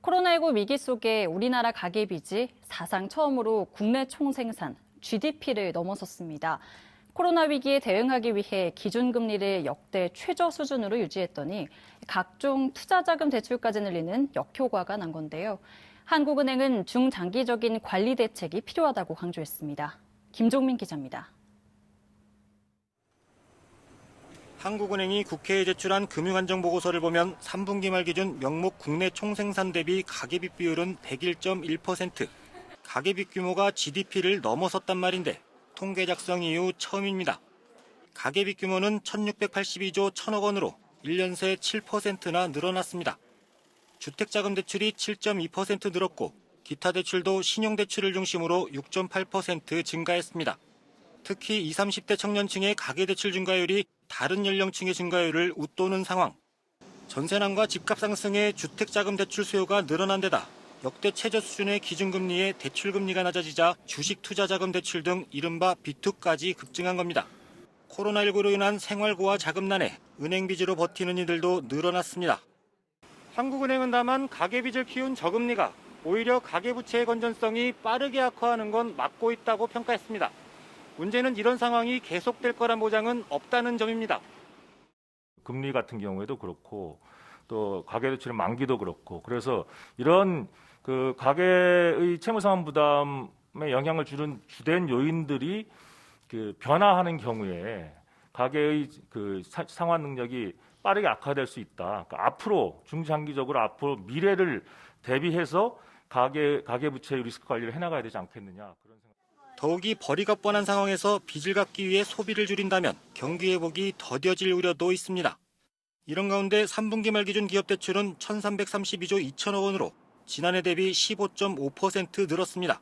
코로나19 위기 속에 우리나라 가계빚이 사상 처음으로 국내 총생산 GDP를 넘어섰습니다. 코로나 위기에 대응하기 위해 기준금리를 역대 최저 수준으로 유지했더니 각종 투자자금 대출까지 늘리는 역효과가 난 건데요. 한국은행은 중장기적인 관리 대책이 필요하다고 강조했습니다. 김종민 기자입니다. 한국은행이 국회에 제출한 금융안정보고서를 보면 3분기 말 기준 명목 국내 총생산 대비 가계빚 비율은 101.1%. 가계빚 규모가 GDP를 넘어섰단 말인데 통계 작성 이후 처음입니다. 가계빚 규모는 1,682조 1,000억 원으로 1년 새 7%나 늘어났습니다. 주택자금 대출이 7.2% 늘었고 기타 대출도 신용대출을 중심으로 6.8% 증가했습니다. 특히 20, 30대 청년층의 가계대출 증가율이 다른 연령층의 증가율을 웃도는 상황. 전세난과 집값 상승에 주택자금 대출 수요가 늘어난 데다 역대 최저 수준의 기준금리에 대출금리가 낮아지자 주식투자자금 대출 등 이른바 B2까지 급증한 겁니다. 코로나19로 인한 생활고와 자금난에 은행 빚으로 버티는 이들도 늘어났습니다. 한국은행은 다만 가계빚을 키운 저금리가 오히려 가계부채의 건전성이 빠르게 악화하는 건 막고 있다고 평가했습니다. 문제는 이런 상황이 계속될 거란 보장은 없다는 점입니다. 금리 같은 경우에도 그렇고 또 가계대출의 만기도 그렇고 그래서 이런 그 가계의 채무상환 부담에 영향을 주는 주된 요인들이 그 변화하는 경우에 가계의 그 상환 능력이 빠르게 악화될 수 있다. 그러니까 앞으로 중장기적으로 앞으로 미래를 대비해서 가계 부채의 리스크 관리를 해나가야 되지 않겠느냐 그런 생각. 더욱이 벌이가 뻔한 상황에서 빚을 갚기 위해 소비를 줄인다면 경기 회복이 더뎌질 우려도 있습니다. 이런 가운데 3분기 말 기준 기업 대출은 1,332조 2천억 원으로 지난해 대비 15.5% 늘었습니다.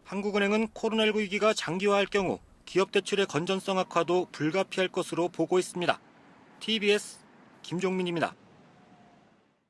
한국은행은 코로나19 위기가 장기화할 경우 기업 대출의 건전성 악화도 불가피할 것으로 보고 있습니다. TBS 김종민입니다.